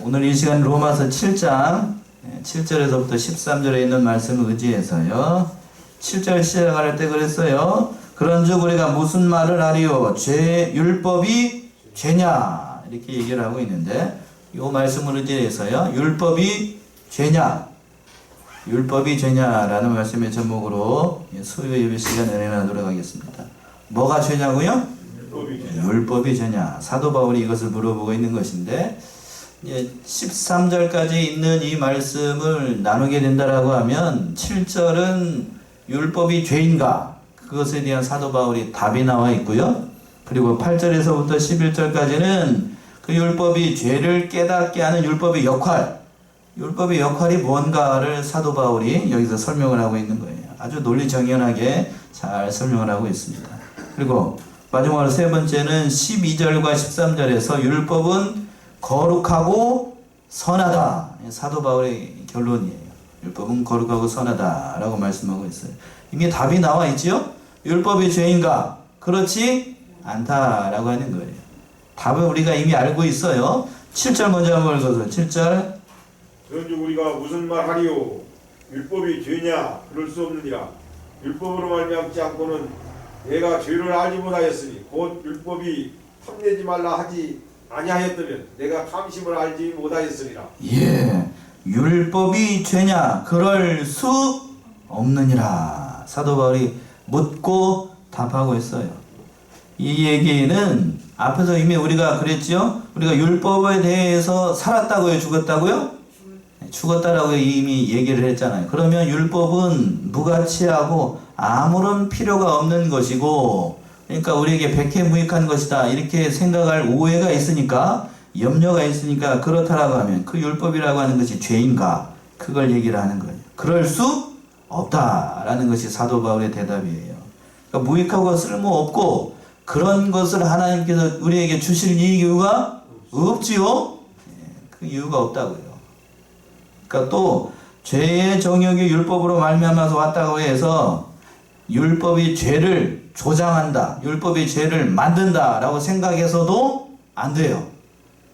오늘 이 시간 로마서 7장 7절에서부터 13절에 있는 말씀을 의지해서요. 7절 시작할 때 그랬어요. 그런즉 우리가 무슨 말을 하리요? 율법이 죄냐? 이렇게 얘기를 하고 있는데 이 말씀을 의지해서요. 율법이 죄냐? 율법이 죄냐라는 말씀의 제목으로 수요 예배 시간 은혜나도록 하겠습니다. 뭐가 죄냐고요? 율법이 죄냐? 사도 바울이 이것을 물어보고 있는 것인데 13절까지 있는 이 말씀을 나누게 된다라고 하면 7절은 율법이 죄인가? 그것에 대한 사도 바울이 답이 나와 있고요. 그리고 8절에서부터 11절까지는 그 율법이 죄를 깨닫게 하는 율법의 역할이 뭔가를 사도 바울이 여기서 설명을 하고 있는 거예요. 아주 논리정연하게 잘 설명을 하고 있습니다. 그리고 마지막으로 세 번째는 12절과 13절에서 율법은 거룩하고 선하다. 사도 바울의 결론이에요. 율법은 거룩하고 선하다 라고 말씀하고 있어요. 이미 답이 나와 있지요? 율법이 죄인가? 그렇지 않다라고 하는 거예요. 답을 우리가 이미 알고 있어요. 7절 먼저 한번 읽어서 7절. 그런즉 우리가 무슨 말 하리요? 율법이 죄냐? 그럴 수 없느니라. 율법으로 말미암지 않고는 내가 죄를 알지 못하였으니 곧 율법이 탐내지 말라 하지 아니하였다면 내가 탐심을 알지 못하였으리라. 예, 율법이 죄냐? 그럴 수 없느니라. 사도 바울이 묻고 답하고 있어요. 이 얘기는 앞에서 이미 우리가 그랬죠? 우리가 율법에 대해서 살았다고요? 죽었다고요? 죽었다라고 이미 얘기를 했잖아요. 그러면 율법은 무가치하고 아무런 필요가 없는 것이고, 그러니까 우리에게 백해무익한 것이다 이렇게 생각할 오해가 있으니까, 염려가 있으니까 그렇다라고 하면 그 율법이라고 하는 것이 죄인가? 그걸 얘기를 하는 거예요. 그럴 수 없다라는 것이 사도 바울의 대답이에요. 그러니까 무익하고 쓸모없고 그런 것을 하나님께서 우리에게 주실 이유가 없지요? 그 이유가 없다고요. 그러니까 또 죄의 정욕이 율법으로 말미암아서 왔다고 해서 율법이 죄를 조장한다, 율법이 죄를 만든다라고 생각해서도 안 돼요.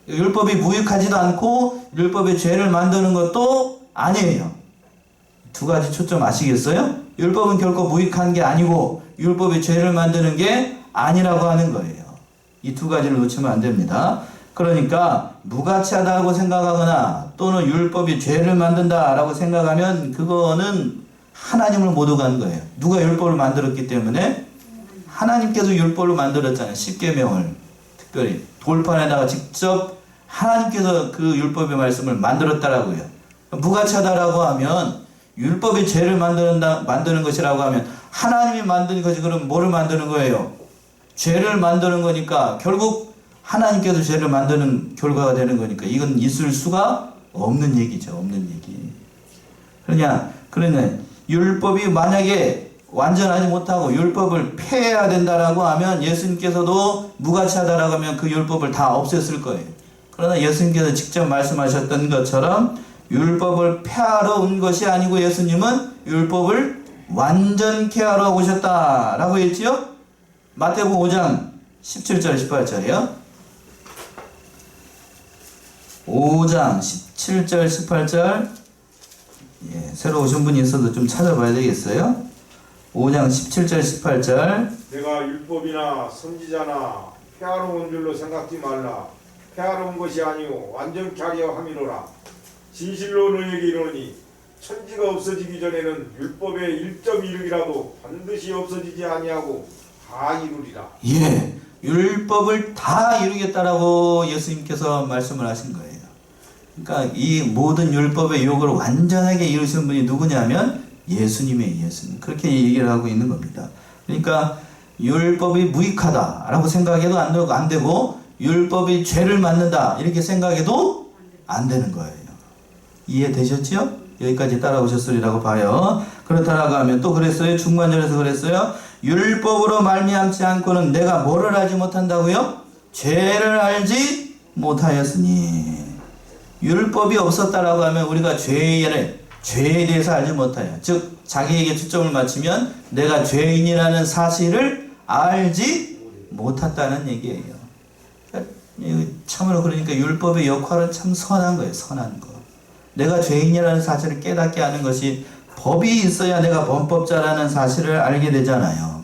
율법이 무익하지도 않고 율법이 죄를 만드는 것도 아니에요. 두 가지 초점 아시겠어요? 율법은 결코 무익한 게 아니고 율법이 죄를 만드는 게 아니라고 하는 거예요. 이 두 가지를 놓치면 안 됩니다. 그러니까 무가치하다고 생각하거나 또는 율법이 죄를 만든다라고 생각하면 그거는 하나님을 못 오가는 거예요. 누가 율법을 만들었기 때문에? 하나님께서 율법을 만들었잖아요. 십계명을 특별히 돌판에다가 직접 하나님께서 그 율법의 말씀을 만들었다라고요. 무가치하다라고 하면 율법이 죄를 만드는 것이라고 하면 하나님이 만든 것이 그럼 뭐를 만드는 거예요? 죄를 만드는 거니까 결국 하나님께서 죄를 만드는 결과가 되는 거니까 이건 있을 수가 없는 얘기죠. 없는 얘기. 그러냐 율법이 만약에 완전하지 못하고 율법을 폐해야 된다라고 하면 예수님께서도 무가치하다라고 하면 그 율법을 다 없앴을 거예요. 그러나 예수님께서 직접 말씀하셨던 것처럼 율법을 폐하러 온 것이 아니고 예수님은 율법을 완전케 하러 오셨다라고 했지요? 마태복음 5장 17절 18절이요. 5장 17절 18절. 새로 오신 분이 있어도 좀 찾아봐야 되겠어요. 5장 17절 18절. 내가 율법이나 선지자나 폐하러 온 줄로 생각지 말라. 폐하러 온 것이 아니오 완전케 하려 함이로라. 진실로 너희에게 이르노니 천지가 없어지기 전에는 율법의 1.1획이라도 반드시 없어지지 아니하고 다 이루리라. 예, 율법을 다 이루겠다라고 예수님께서 말씀을 하신 거예요. 그러니까 이 모든 율법의 유혹을 완전하게 이루신 분이 누구냐면 예수님이에요. 예수님. 그렇게 얘기를 하고 있는 겁니다. 그러니까 율법이 무익하다라고 생각해도 안 되고 율법이 죄를 만든다 이렇게 생각해도 안 되는 거예요. 이해되셨지요? 여기까지 따라오셨으리라고 봐요. 그렇다라고 하면 또 그랬어요. 중간절에서 그랬어요. 율법으로 말미암지 않고는 내가 뭐를 알지 못한다고요? 죄를 알지 못하였으니. 율법이 없었다라고 하면 우리가 죄에 대해서 알지 못해요. 즉 자기에게 초점을 맞추면 내가 죄인이라는 사실을 알지 못했다는 얘기예요. 참으로 그러니까 율법의 역할은 참 선한 거예요. 선한 거. 내가 죄인이라는 사실을 깨닫게 하는 것이 법이 있어야 내가 범법자라는 사실을 알게 되잖아요.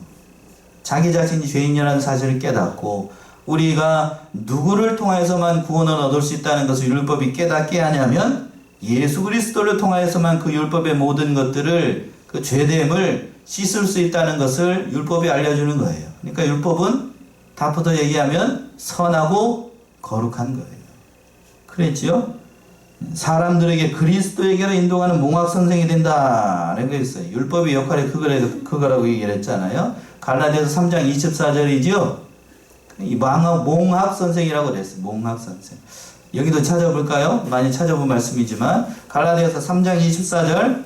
자기 자신이 죄인이라는 사실을 깨닫고 우리가 누구를 통하여서만 구원을 얻을 수 있다는 것을 율법이 깨닫게 하냐면 예수 그리스도를 통하여서만 그 율법의 모든 것들을 그 죄됨을 씻을 수 있다는 것을 율법이 알려주는 거예요. 그러니까 율법은 답부터 얘기하면 선하고 거룩한 거예요. 그랬지요? 사람들에게 그리스도에게로 인도하는 몽학 선생이 된다라는 게 있어요. 율법의 역할이 그거라고 얘기를 했잖아요. 갈라디아서 3장 24절이지요. 이 몽학 선생이라고 그랬어요. 몽학 선생. 여기도 찾아볼까요? 많이 찾아본 말씀이지만 갈라디아서 3장 24절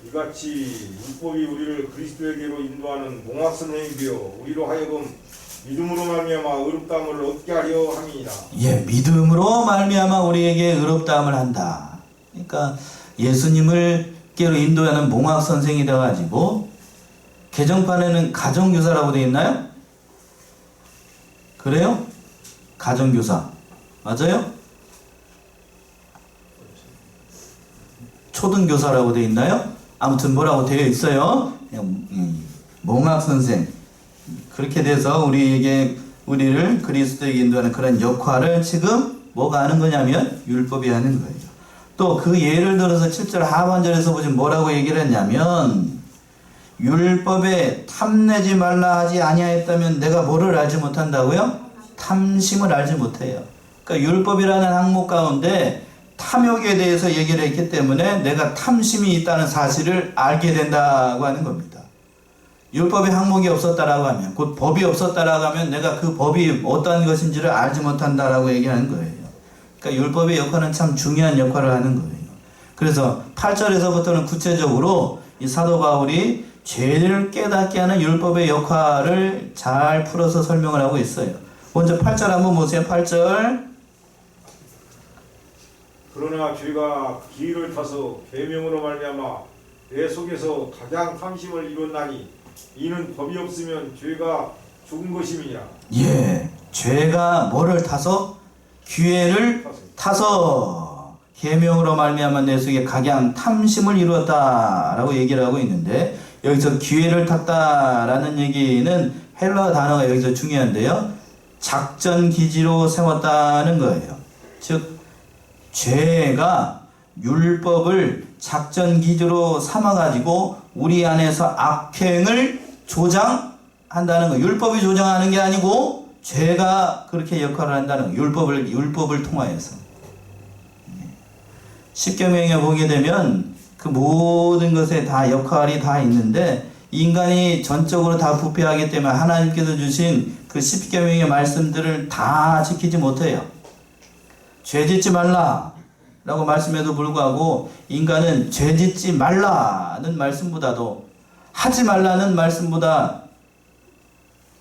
이같이 율법이 우리를 그리스도에게로 인도하는 몽학 선생이 되어 우리로 하여금 믿음으로 말미암아 의롭다함을 얻게 하려 함이니라. 예, 믿음으로 말미암아 우리에게 의롭다함을 한다. 그러니까 예수님을께로 인도하는 몽학 선생이 돼가지고 개정판에는 가정교사라고 되어 있나요? 그래요? 가정교사 맞아요? 초등교사라고 되어 있나요? 아무튼 뭐라고 되어 있어요. 몽학 선생. 그렇게 돼서 우리를 그리스도에게 인도하는 그런 역할을 지금 뭐가 하는 거냐면 율법이 하는 거예요. 또 그 예를 들어서 7절 하반절에서 보시면 뭐라고 얘기를 했냐면 율법에 탐내지 말라 하지 아니하였다면 내가 뭐를 알지 못한다고요? 탐심을 알지 못해요. 그러니까 율법이라는 항목 가운데 탐욕에 대해서 얘기를 했기 때문에 내가 탐심이 있다는 사실을 알게 된다고 하는 겁니다. 율법의 항목이 없었다라고 하면 곧 법이 없었다라고 하면 내가 그 법이 어떠한 것인지를 알지 못한다라고 얘기하는 거예요. 그러니까 율법의 역할은 참 중요한 역할을 하는 거예요. 그래서 8절에서부터는 구체적으로 이 사도 바울이 죄를 깨닫게 하는 율법의 역할을 잘 풀어서 설명을 하고 있어요. 먼저 8절 한번 보세요. 8절 그러나 죄가 기회를 타서 계명으로 말미암아 내 속에서 가장 탐심을 이뤘나니 이는 법이 없으면 죄가 죽은 것임이니라. 예, 죄가 뭐를 타서? 기회를 타서 계명으로 말미암아 내 속에 각양 탐심을 이루었다라고 얘기를 하고 있는데 여기서 기회를 탔다라는 얘기는 헬러 단어가 여기서 중요한데요. 작전 기지로 세웠다는 거예요. 즉 죄가 율법을 작전 기지로 삼아가지고 우리 안에서 악행을 조장한다는 거. 율법이 조장하는 게 아니고 죄가 그렇게 역할을 한다는 거. 율법을 통하여서. 십계명에 보게 되면 그 모든 것에 다 역할이 다 있는데 인간이 전적으로 다 부패하기 때문에 하나님께서 주신 그 십계명의 말씀들을 다 지키지 못해요. 죄 짓지 말라 라고 말씀에도 불구하고 인간은 죄 짓지 말라는 말씀보다도 하지 말라는 말씀보다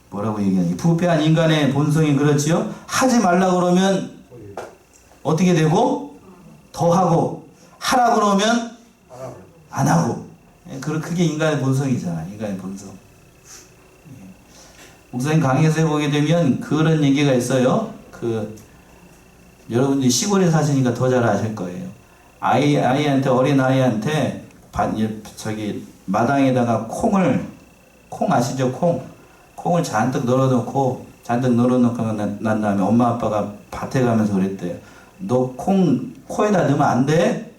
뭐라고 얘기하니? 부패한 인간의 본성이 그렇지요. 하지 말라 그러면 어떻게 되고? 더 하고 하라 그러면 안 하고. 그게 인간의 본성이잖아. 인간의 본성. 목사님 강의에서 보게 되면 그런 얘기가 있어요. 여러분들이 시골에 사시니까 더 잘 아실 거예요. 아이한테, 어린 아이한테 마당에다가 콩 아시죠? 콩을 잔뜩 널어놓고 난 다음에 엄마 아빠가 밭에 가면서 그랬대요. 너 코에다 넣으면 안 돼?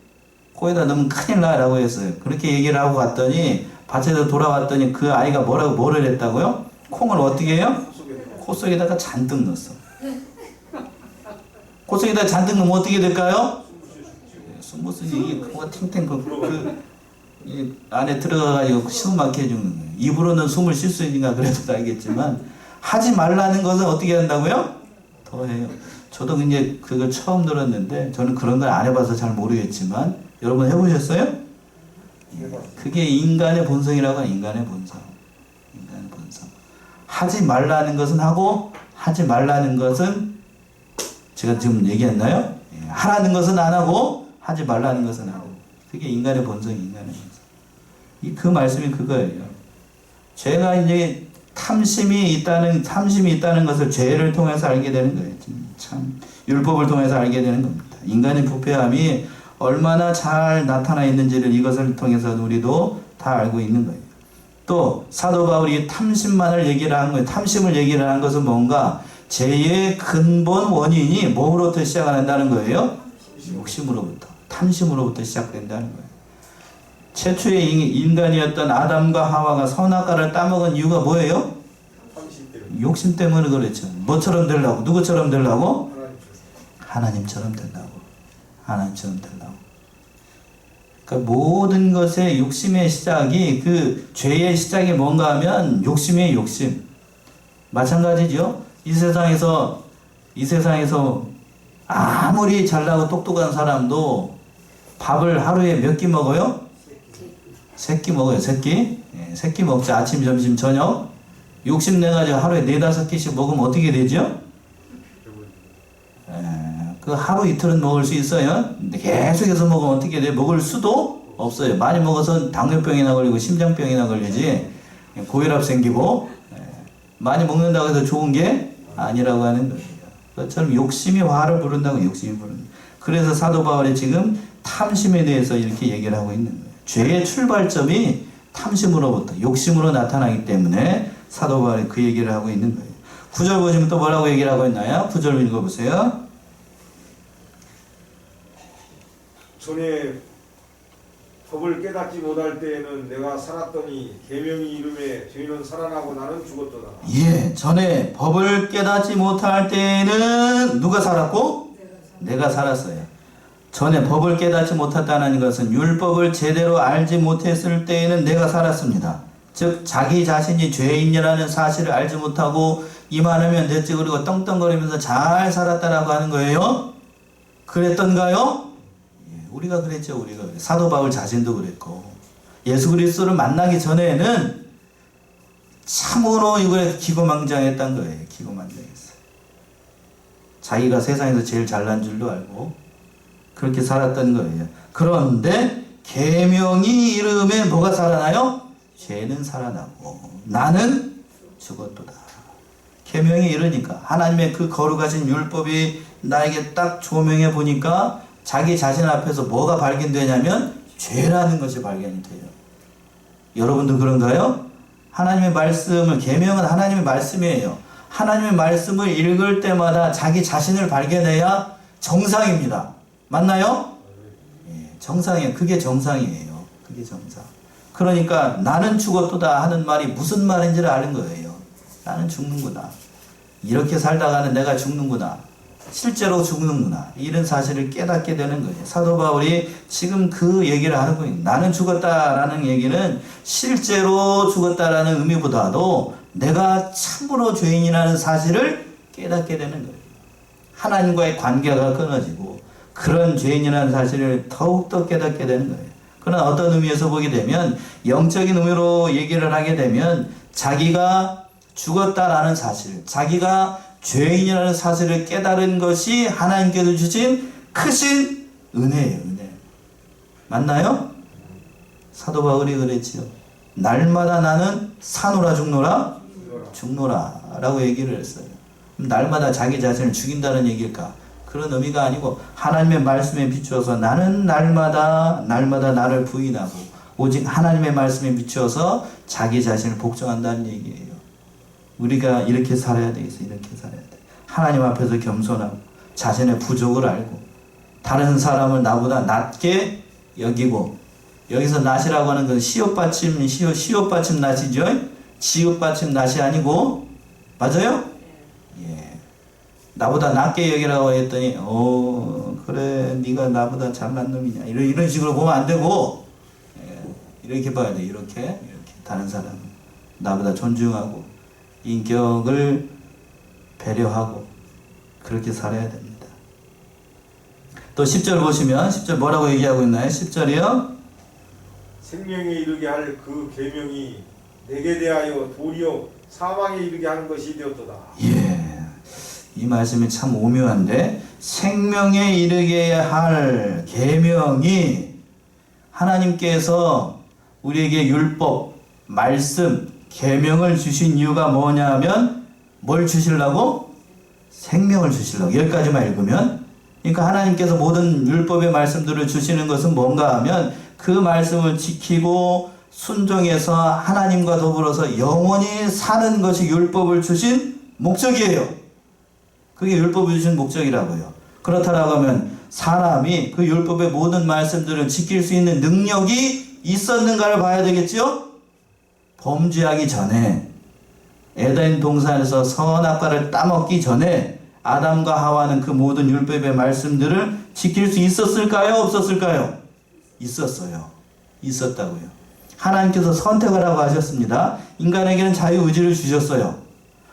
코에다 넣으면 큰일 나 라고 했어요. 그렇게 얘기를 하고 갔더니 밭에서 돌아왔더니 그 아이가 뭐를 했다고요? 콩을 어떻게 해요? 코 속에다가 잔뜩 넣었어. 코 속에다가 잔뜩 넣으면 어떻게 될까요? 숨 못 쉬지. 이게 코가 탱탱 이 안에 들어가가지고 숨 막혀 죽는 거예요. 입으로는 숨을 쉴 수 있는가 그래도 알겠지만 하지 말라는 것은 어떻게 한다고요? 더 해요. 저도 이제 그걸 처음 들었는데 저는 그런 걸 안 해봐서 잘 모르겠지만 여러분 해보셨어요? 그게 인간의 본성이라고 해요. 인간의 본성. 하지 말라는 것은 하고 하지 말라는 것은 제가 지금 얘기했나요? 하라는 것은 안 하고 하지 말라는 것은 아니고 그게 인간의 본성이 인간의 본성. 그 말씀이 그거예요. 죄가 이제 탐심이 있다는 것을 죄를 통해서 알게 되는 거예요. 참 율법을 통해서 알게 되는 겁니다. 인간의 부패함이 얼마나 잘 나타나 있는지를 이것을 통해서 우리도 다 알고 있는 거예요. 또 사도 바울이 탐심만을 얘기를 한 거예요. 탐심을 얘기를 한 것은 뭔가 죄의 근본 원인이 뭐로부터 시작한다는 거예요? 욕심으로부터, 탐심으로부터 시작된다는 거예요. 최초의 인간이었던 아담과 하와가 선악과를 따먹은 이유가 뭐예요? 욕심 때문에 그랬죠. 뭐처럼 되려고? 누구처럼 되려고? 하나님처럼 되려고. 하나님처럼 되려고. 그러니까 모든 것의 욕심의 시작이 그 죄의 시작이 뭔가 하면 욕심의 욕심. 마찬가지죠. 이 세상에서 아무리 잘나고 똑똑한 사람도 밥을 하루에 몇 끼 먹어요? 3끼 먹어요. 3끼. 예, 3끼 먹자. 아침, 점심, 저녁. 욕심내가지고 하루에 4-5끼씩 먹으면 어떻게 되죠? 그 하루 이틀은 먹을 수 있어요. 근데 계속해서 먹으면 어떻게 돼? 먹을 수도 없어요. 많이 먹어서 당뇨병이나 걸리고 심장병이나 걸리지 고혈압 생기고 많이 먹는다고 해서 좋은 게 아니라고 하는 거예요. 그것처럼 욕심이 화를 부른다고 욕심이 부른다. 그래서 사도 바울이 지금 탐심에 대해서 이렇게 얘기를 하고 있는 거예요. 죄의 출발점이 탐심으로부터 욕심으로 나타나기 때문에 사도 바울이 그 얘기를 하고 있는 거예요. 9절 보시면 또 뭐라고 얘기를 하고 있나요? 9절 읽어보세요. 전에 법을 깨닫지 못할 때에는 내가 살았더니 계명이 이름에 죄인은 살아나고 나는 죽었도다. 예, 전에 법을 깨닫지 못할 때는 누가 살았고? 내가 살았어요. 전에 법을 깨닫지 못했다는 것은 율법을 제대로 알지 못했을 때에는 내가 살았습니다. 즉 자기 자신이 죄인이라는 사실을 알지 못하고 이만하면 됐지 그리고 떵떵거리면서 잘 살았다라고 하는 거예요. 그랬던가요? 우리가 그랬죠. 우리가 사도 바울 자신도 그랬고 예수 그리스도를 만나기 전에는 참으로 이거에 기고만장했던 거예요. 기고만장했어요. 자기가 세상에서 제일 잘난 줄도 알고 그렇게 살았던 거예요. 그런데 계명이 이름에 뭐가 살아나요? 죄는 살아나고 나는 죽었도다. 계명이 이러니까 하나님의 그 거룩하신 율법이 나에게 딱 조명해 보니까 자기 자신 앞에서 뭐가 발견되냐면 죄라는 것이 발견이 돼요. 여러분도 그런가요? 하나님의 말씀을 계명은 하나님의 말씀이에요. 하나님의 말씀을 읽을 때마다 자기 자신을 발견해야 정상입니다. 맞나요? 예, 정상이에요. 그게 정상이에요. 그게 정상. 그러니까 나는 죽었도다 하는 말이 무슨 말인지를 아는 거예요. 나는 죽는구나. 이렇게 살다가는 내가 죽는구나. 실제로 죽는구나. 이런 사실을 깨닫게 되는 거예요. 사도 바울이 지금 그 얘기를 하는 거예요. 나는 죽었다라는 얘기는 실제로 죽었다라는 의미보다도 내가 참으로 죄인이라는 사실을 깨닫게 되는 거예요. 하나님과의 관계가 끊어지고 그런 죄인이라는 사실을 더욱더 깨닫게 되는 거예요. 그러나 어떤 의미에서 보게 되면 영적인 의미로 얘기를 하게 되면 자기가 죽었다라는 사실, 자기가 죄인이라는 사실을 깨달은 것이 하나님께서 주신 크신 은혜예요. 은혜. 맞나요? 사도 바울이 그랬지요. 날마다 나는 사노라 죽노라 라고 얘기를 했어요. 날마다 자기 자신을 죽인다는 얘기일까? 그런 의미가 아니고 하나님의 말씀에 비추어서 나는 날마다 나를 부인하고 오직 하나님의 말씀에 비추어서 자기 자신을 복종한다는 얘기예요. 우리가 이렇게 살아야 되겠어요. 이렇게 살아야 돼. 하나님 앞에서 겸손하고 자신의 부족을 알고 다른 사람을 나보다 낮게 여기고 여기서 낫이라고 하는 건 시옷받침 낫이죠. 지읒받침 낫이 아니고 맞아요? 예. 나보다 낮게 여기라고 했더니 그래 네가 나보다 잘난 놈이냐 이런 식으로 보면 안 되고 이렇게 봐야 돼. 이렇게 다른 사람 나보다 존중하고 인격을 배려하고 그렇게 살아야 됩니다. 또 10절 보시면 10절 뭐라고 얘기하고 있나요? 10절이요. 생명에 이르게 할 그 계명이 내게 대하여 도리어 사망에 이르게 하는 것이 되었도다. 예. 이 말씀이 참 오묘한데, 생명에 이르게 할 계명이 하나님께서 우리에게 율법, 말씀, 계명을 주신 이유가 뭐냐면 뭘 주시려고? 생명을 주시려고. 여기까지만 읽으면, 그러니까 하나님께서 모든 율법의 말씀들을 주시는 것은 뭔가 하면 그 말씀을 지키고 순종해서 하나님과 더불어서 영원히 사는 것이 율법을 주신 목적이에요. 그게 율법을 주신 목적이라고요. 그렇다라고 하면 사람이 그 율법의 모든 말씀들을 지킬 수 있는 능력이 있었는가를 봐야 되겠죠? 범죄하기 전에, 에덴 동산에서 선악과를 따먹기 전에 아담과 하와는 그 모든 율법의 말씀들을 지킬 수 있었을까요? 없었을까요? 있었어요. 있었다고요. 하나님께서 선택을 하고 하셨습니다. 인간에게는 자유의지를 주셨어요.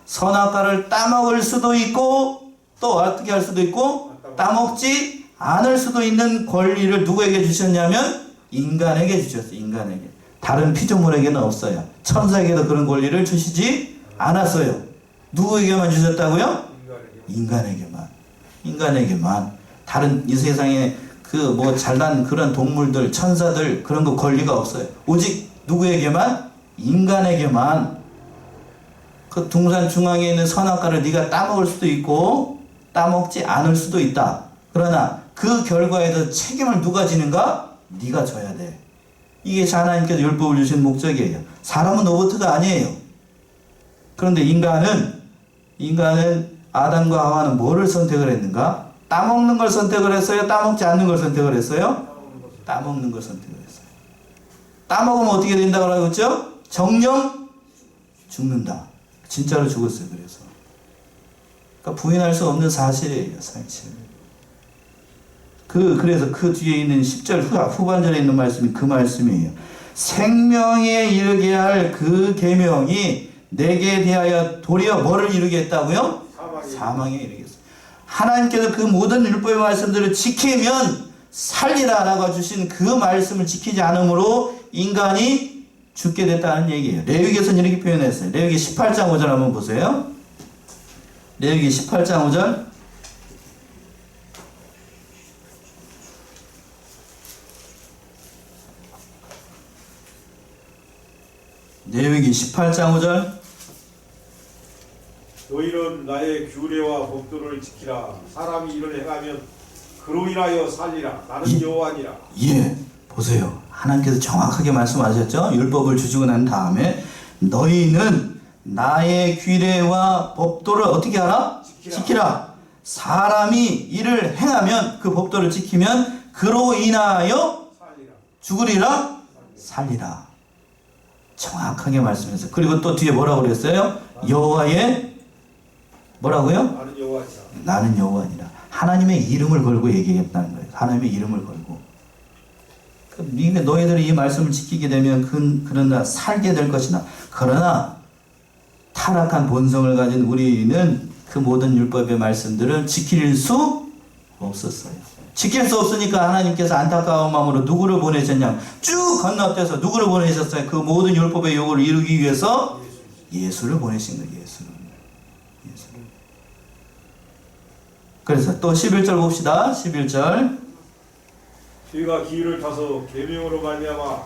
선악과를 따먹을 수도 있고 또 어떻게 할 수도 있고 따먹지 않을 수도 있는 권리를 누구에게 주셨냐면 인간에게 주셨어요. 인간에게. 다른 피조물에게는 없어요. 천사에게도 그런 권리를 주시지 않았어요. 누구에게만 주셨다고요? 인간에게만. 인간에게만. 다른 이 세상에 그 뭐 잘난 그런 동물들, 천사들 그런 거 권리가 없어요. 오직 누구에게만? 인간에게만. 그 동산 중앙에 있는 선악과를 네가 따먹을 수도 있고 따먹지 않을 수도 있다. 그러나 그 결과에도 책임을 누가 지는가? 네가 져야 돼. 이게 하나님께서 율법을 주신 목적이에요. 사람은 로봇가 아니에요. 그런데 인간은 아담과 하와는 뭐를 선택을 했는가? 따먹는 걸 선택을 했어요? 따먹지 않는 걸 선택을 했어요? 따먹는 걸 선택을 했어요. 따먹으면 어떻게 된다고 그랬죠? 정령 죽는다. 진짜로 죽었어요. 그래서. 그러니까 부인할 수 없는 사실이에요. 사실. 그래서 그 뒤에 있는 10절 후반절에 있는 말씀이 그 말씀이에요. 생명에 이르게 할 그 계명이 내게 대하여 도리어 뭐를 이루게 했다고요? 사망에 이르겠어요. 하나님께서 그 모든 율법의 말씀들을 지키면 살리라 라고 주신 그 말씀을 지키지 않으므로 인간이 죽게 됐다는 얘기예요. 레위기에서는 이렇게 표현했어요. 레위기 18장 5절 한번 보세요. 레위기 18장 5절. 레위기 18장 5절. 너희는 나의 규례와 법도를 지키라. 사람이 이를 행하면 그로 인하여 살리라. 나는 여호와니라. 예, 보세요. 하나님께서 정확하게 말씀하셨죠. 율법을 주시고 난 다음에 너희는 나의 규례와 법도를 어떻게 하라? 지키라. 사람이 이를 행하면, 그 법도를 지키면 그로 인하여 살리라. 죽으리라? 살리라. 정확하게 말씀했어요. 그리고 또 뒤에 뭐라고 그랬어요? 여호와의 뭐라고요? 나는 여호와니라. 나는 여호와니라. 하나님의 이름을 걸고 얘기했다는 거예요. 하나님의 이름을 걸고. 그러니까 너희들이 이 말씀을 지키게 되면 그러나 살게 될 것이나, 그러나 타락한 본성을 가진 우리는 그 모든 율법의 말씀들을 지킬 수 없었어요. 지킬 수 없으니까 하나님께서 안타까운 마음으로 누구를 보내셨냐? 쭉 건너뛰어서 누구를 보내셨어요? 그 모든 율법의 요구를 이루기 위해서 예수를 보내신 거예요. 예수를. 그래서 또 11절 봅시다. 11절. 저희가 기회를 타서 계명으로 말미암아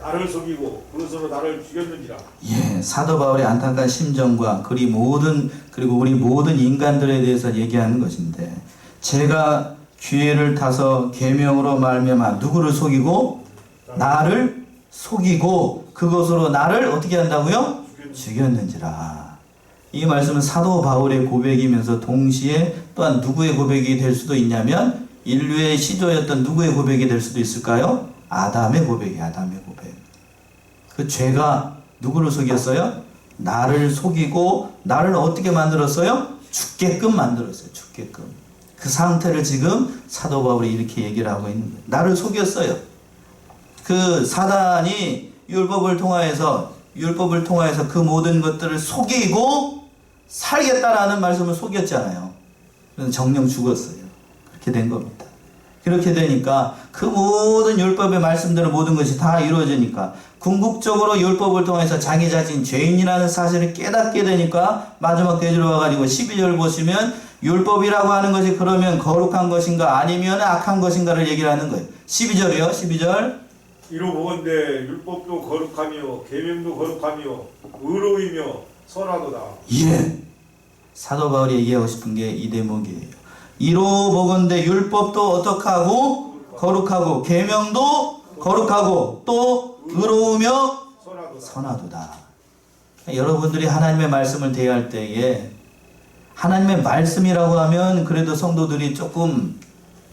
나를 속이고 그것으로 나를 죽였는지라. 예, 사도 바울의 안타까운 심정과 그리고 우리 모든 인간들에 대해서 얘기하는 것인데, 제가 기회를 타서 계명으로 말미암아 누구를 속이고 나를 속이고 그것으로 나를 어떻게 한다고요? 죽였는지라. 이 말씀은 사도 바울의 고백이면서 동시에 또한 누구의 고백이 될 수도 있냐면 인류의 시조였던 누구의 고백이 될 수도 있을까요? 아담의 고백이에요. 아담의 고백. 그 죄가 누구를 속였어요? 나를 속이고 나를 어떻게 만들었어요? 죽게끔 만들었어요. 죽게끔. 그 상태를 지금 사도 바울이 이렇게 얘기를 하고 있는 거예요. 나를 속였어요. 그 사단이 율법을 통하여서 그 모든 것들을 속이고 살겠다라는 말씀을 속였잖아요. 그래서 정령 죽었어요. 그렇게 된 겁니다. 그렇게 되니까 그 모든 율법의 말씀들은 모든 것이 다 이루어지니까 궁극적으로 율법을 통해서 자기 자신 죄인이라는 사실을 깨닫게 되니까 마지막 대주로 와가지고 12절 보시면 율법이라고 하는 것이 그러면 거룩한 것인가 아니면 악한 것인가를 얘기를 하는 거예요. 12절이요. 12절. 이로 보건대 율법도 거룩하며 계명도 거룩하며 의로이며 선하도다. 예. 사도 바울이 얘기하고 싶은 게 이 대목이에요. 이로 보건대 율법도 어떻게 하고 거룩하고 계명도 거룩하고 또 의로우며 선하도다. 여러분들이 하나님의 말씀을 대할 때에 하나님의 말씀이라고 하면 그래도 성도들이 조금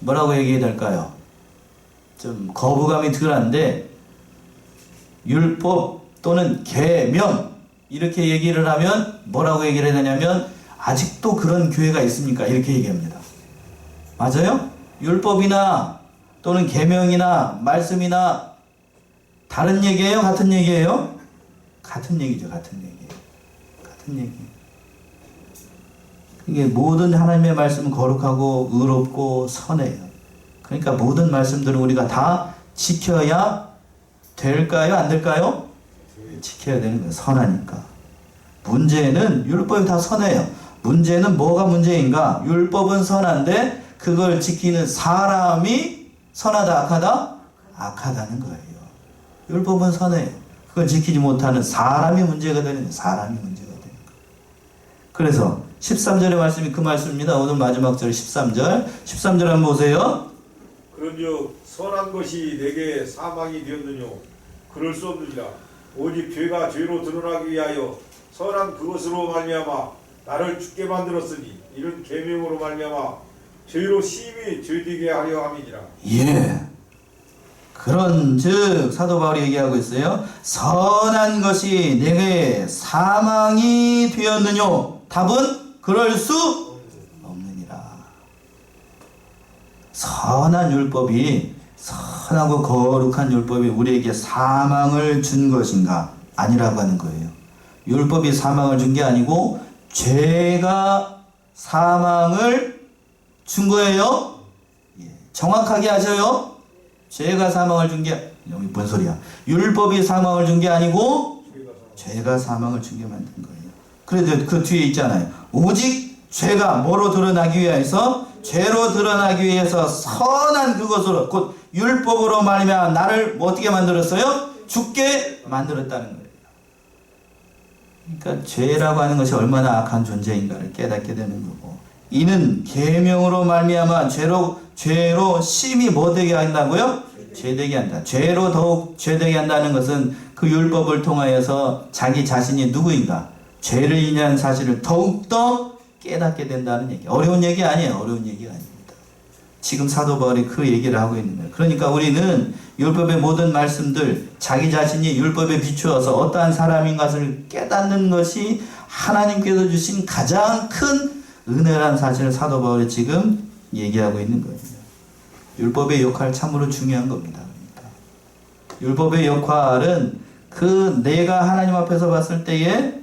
뭐라고 얘기해야 될까요? 좀 거부감이 덜한데 율법 또는 계명 이렇게 얘기를 하면 뭐라고 얘기를 해야 되냐면 아직도 그런 교회가 있습니까? 이렇게 얘기합니다. 맞아요? 율법이나 또는 계명이나 말씀이나 다른 얘기예요? 같은 얘기예요? 같은 얘기죠. 같은 얘기예요. 같은 얘기. 이게 모든 하나님의 말씀은 거룩하고 의롭고 선해요. 그러니까 모든 말씀들은 우리가 다 지켜야 될까요? 안 될까요? 지켜야 되는 거예요. 선하니까. 문제는 율법이 다 선해요. 문제는 뭐가 문제인가? 율법은 선한데 그걸 지키는 사람이 선하다 악하다? 악하다는 거예요. 율법은 선해요. 그걸 지키지 못하는 사람이 문제가 되는 거예요. 사람이 문제가 되는 거예요. 그래서 13절의 말씀이 그 말씀입니다. 오늘 마지막 절 13절. 13절 한번 보세요. 그런즉 선한 것이 내게 사망이 되었느뇨 그럴 수 없느니라. 오직 죄가 죄로 드러나기 위하여 선한 그것으로 말미암아 나를 죽게 만들었으니 이런 계명으로 말미암아 죄로 심히 죄되게 하려 함이니라. 예. 그런즉 사도 바울이 얘기하고 있어요. 선한 것이 내게 사망이 되었느뇨? 답은 그럴 수 없느니라. 선한 율법이 선하고 거룩한 율법이 우리에게 사망을 준 것인가? 아니라고 하는 거예요. 율법이 사망을 준 게 아니고 죄가 사망을 준 거예요. 예. 정확하게 하셔요. 죄가 사망을 준 게 여기 뭔 소리야? 율법이 사망을 준 게 아니고 죄가 사망을 주게 만든 거예요. 그래도 그 뒤에 있잖아요. 오직 죄가 뭐로 드러나기 위해서 죄로 드러나기 위해서 선한 그것으로 곧 율법으로 말미암아 나를 뭐 어떻게 만들었어요? 죽게 만들었다는 거예요. 그러니까 죄라고 하는 것이 얼마나 악한 존재인가를 깨닫게 되는 거고 이는 계명으로 말미암아 죄로 심히 뭐 되게 한다고요? 죄되게 한다. 죄로 더욱 죄되게 한다는 것은 그 율법을 통하여서 자기 자신이 누구인가? 죄를 인한 사실을 더욱더 깨닫게 된다는 얘기. 어려운 얘기 아니에요. 어려운 얘기가 아닙니다. 지금 사도 바울이 그 얘기를 하고 있는 거예요. 그러니까 우리는 율법의 모든 말씀들 자기 자신이 율법에 비추어서 어떠한 사람인 것을 깨닫는 것이 하나님께서 주신 가장 큰 은혜라는 사실을 사도 바울이 지금 얘기하고 있는 거예요. 율법의 역할 참으로 중요한 겁니다. 그러니까. 율법의 역할은 그 내가 하나님 앞에서 봤을 때에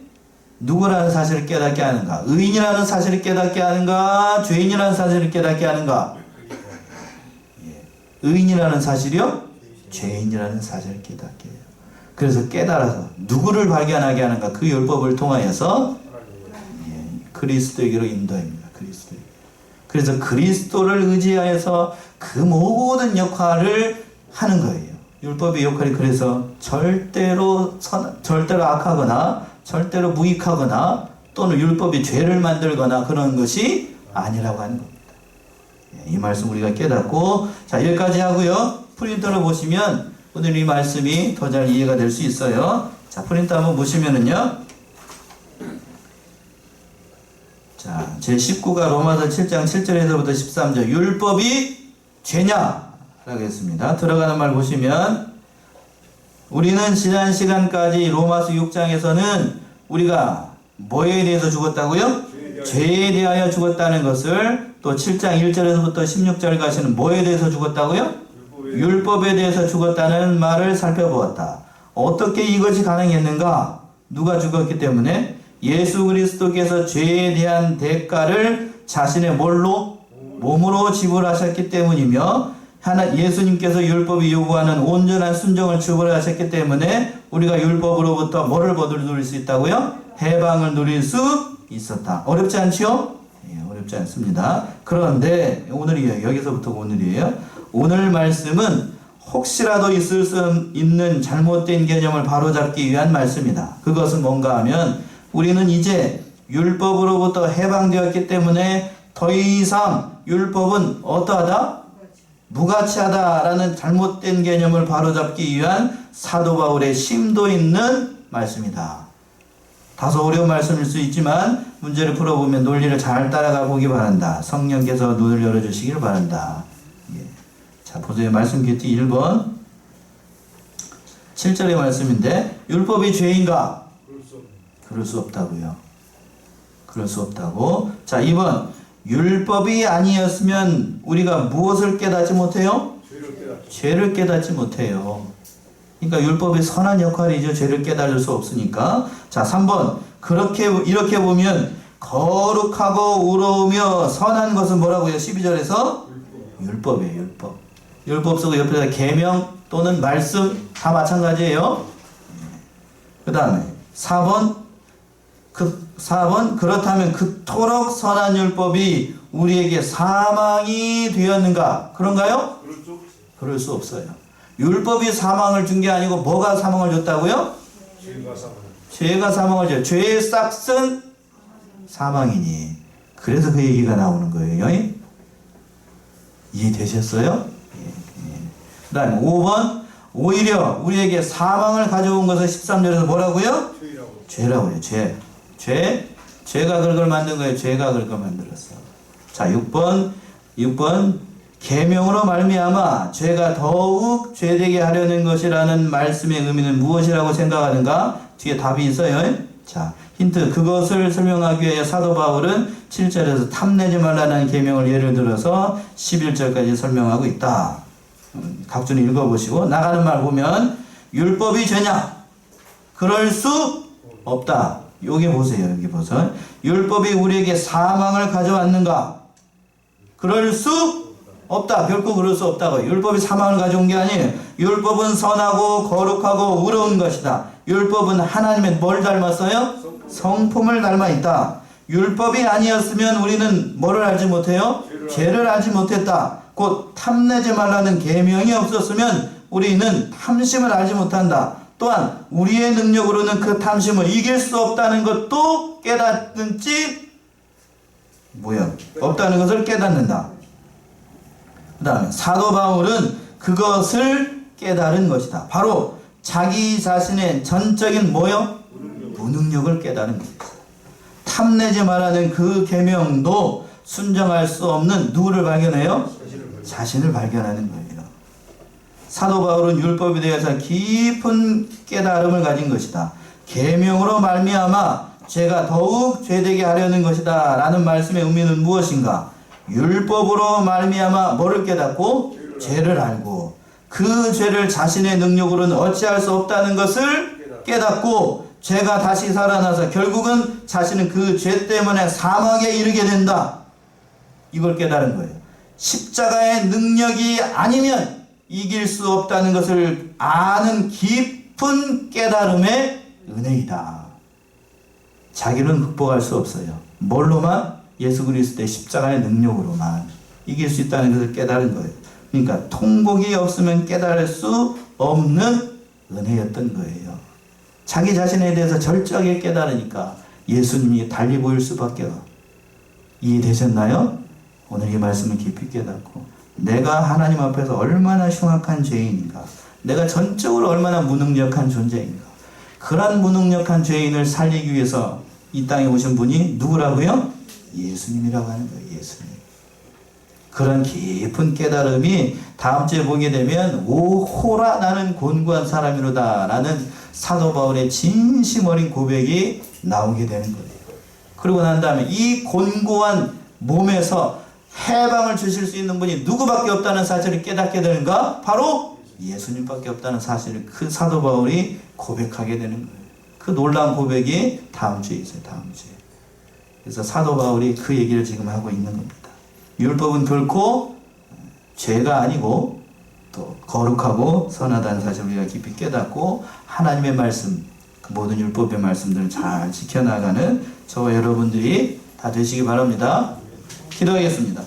누구라는 사실을 깨닫게 하는가? 의인이라는 사실을 깨닫게 하는가? 죄인이라는 사실을 깨닫게 하는가? 예. 의인이라는 사실이요? 죄인이라는 사실을 깨닫게 해요. 그래서 깨달아서 누구를 발견하게 하는가? 그 율법을 통하여서 예. 그리스도에게로 인도합니다. 그리스도에게. 그래서 그리스도를 의지하여서 그 모든 역할을 하는 거예요. 율법의 역할이 그래서 절대로 악하거나 절대로 무익하거나 또는 율법이 죄를 만들거나 그런 것이 아니라고 하는 겁니다. 이 말씀 우리가 깨닫고 자 여기까지 하고요. 프린터로 보시면 오늘 이 말씀이 더 잘 이해가 될 수 있어요. 자 프린터 한번 보시면은요. 자 제19가 로마서 7장 7절에서부터 13절 율법이 죄냐? 라고 했습니다. 들어가는 말 보시면 우리는 지난 시간까지 로마서 6장에서는 우리가 뭐에 대해서 죽었다고요? 죄에 대하여 죽었다는 것을 또 7장 1절에서부터 16절까지는 뭐에 대해서 죽었다고요? 율법에 대해서 죽었다는 말을 살펴보았다. 어떻게 이것이 가능했는가? 누가 죽었기 때문에? 예수 그리스도께서 죄에 대한 대가를 자신의 뭘로? 몸으로 지불하셨기 때문이며 예수님께서 율법이 요구하는 온전한 순종을 지불하셨기 때문에 우리가 율법으로부터 뭐를 누릴 수 있다고요? 해방을 누릴 수 있었다. 어렵지 않지요? 예, 어렵지 어렵지 않습니다. 그런데 오늘이에요. 여기서부터 오늘이에요. 오늘 말씀은 혹시라도 있을 수 있는 잘못된 개념을 바로잡기 위한 말씀이다. 그것은 뭔가 하면 우리는 이제 율법으로부터 해방되었기 때문에 더 이상 율법은 어떠하다? 무가치하다라는 잘못된 개념을 바로잡기 위한 사도 바울의 심도 있는 말씀이다. 다소 어려운 말씀일 수 있지만 문제를 풀어보면 논리를 잘 따라가 보기 바란다. 성령께서 눈을 열어주시길 바란다. 예. 자, 보세요. 말씀 큐티 1번 7절의 말씀인데 율법이 죄인가? 그럴 수 없다고요. 그럴 수 없다고. 자, 2번 율법이 아니었으면 우리가 무엇을 깨닫지 못해요? 죄를 깨닫지 못해요. 그러니까 율법이 선한 역할이죠. 죄를 깨달을 수 없으니까. 자, 3번 이렇게 보면 거룩하고 의로우며 선한 것은 뭐라고요? 12절에서 율법이에요. 율법. 율법 쓰고 옆에다 계명 또는 말씀 다 마찬가지예요. 그 다음에 4번 그렇다면 그토록 선한 율법이 우리에게 사망이 되었는가? 그런가요? 그럴 수 없어요. 율법이 사망을 준 게 아니고 뭐가 사망을 줬다고요? 죄가 사망을 줘. 죄의 싹은 사망이니. 그래서 그 얘기가 나오는 거예요. 이해되셨어요? 그 다음에 5번 오히려 우리에게 사망을 가져온 것을 13절에서 뭐라고요? 죄라고 해요. 죄가 그걸 만든 거예요. 죄가 그걸 만들었어. 자, 6번 계명으로 말미암아 죄가 더욱 죄되게 하려는 것이라는 말씀의 의미는 무엇이라고 생각하는가? 뒤에 답이 있어요. 자, 힌트. 그것을 설명하기 위해 사도 바울은 7절에서 탐내지 말라는 계명을 예를 들어서 11절까지 설명하고 있다. 각주는 읽어보시고 나가는 말 보면 율법이 죄냐? 그럴 수 없다. 여기 보세요. 여기 보세요. 율법이 우리에게 사망을 가져왔는가? 그럴 수 없다. 결코 그럴 수 없다고. 율법이 사망을 가져온 게 아니에요. 율법은 선하고 거룩하고 의로운 것이다. 율법은 하나님의 뭘 닮았어요? 성품을 닮아 있다. 율법이 아니었으면 우리는 뭐를 알지 못해요? 죄를 알지 못했다. 곧 탐내지 말라는 계명이 없었으면 우리는 탐심을 알지 못한다. 또한 우리의 능력으로는 그 탐심을 이길 수 없다는 것도 깨닫는지 없다는 것을 깨닫는다. 그 다음에 사도 바울은 그것을 깨달은 것이다. 바로 자기 자신의 전적인 무능력을 깨달은 것이다. 탐내지 말라는 그 계명도 순정할 수 없는 누구를 발견해요? 자신을 발견하는 거예요. 사도 바울은 율법에 대해서 깊은 깨달음을 가진 것이다. 계명으로 말미암아 죄가 더욱 죄되게 하려는 것이다 라는 말씀의 의미는 무엇인가? 율법으로 말미암아 뭐를 깨닫고? 죄를 알고 그 죄를 자신의 능력으로는 어찌할 수 없다는 것을 깨닫고 죄가 다시 살아나서 결국은 자신은 그 죄 때문에 사망에 이르게 된다. 이걸 깨달은 거예요. 십자가의 능력이 아니면 이길 수 없다는 것을 아는 깊은 깨달음의 은혜이다. 자기는 극복할 수 없어요. 뭘로만? 예수 그리스도의 십자가의 능력으로만 이길 수 있다는 것을 깨달은 거예요. 그러니까 통곡이 없으면 깨달을 수 없는 은혜였던 거예요. 자기 자신에 대해서 절저하게 깨달으니까 예수님이 달리 보일 수밖에 없어요. 이해되셨나요? 오늘 이 말씀을 깊이 깨닫고 내가 하나님 앞에서 얼마나 흉악한 죄인인가, 내가 전적으로 얼마나 무능력한 존재인가, 그런 무능력한 죄인을 살리기 위해서 이 땅에 오신 분이 누구라고요? 예수님이라고 하는 거예요. 예수님. 그런 깊은 깨달음이 다음 주에 보게 되면 오호라 나는 곤고한 사람이로다 라는 사도 바울의 진심 어린 고백이 나오게 되는 거예요. 그러고 난 다음에 이 곤고한 몸에서 해방을 주실 수 있는 분이 누구밖에 없다는 사실을 깨닫게 되는가? 바로 예수님밖에 없다는 사실을 그 사도 바울이 고백하게 되는 거예요. 그 놀라운 고백이 다음 주에 있어요. 다음 주에. 그래서 사도 바울이 그 얘기를 지금 하고 있는 겁니다. 율법은 결코 죄가 아니고 또 거룩하고 선하다는 사실을 우리가 깊이 깨닫고 하나님의 말씀, 그 모든 율법의 말씀들을 잘 지켜나가는 저와 여러분들이 다 되시기 바랍니다. 기도하겠습니다.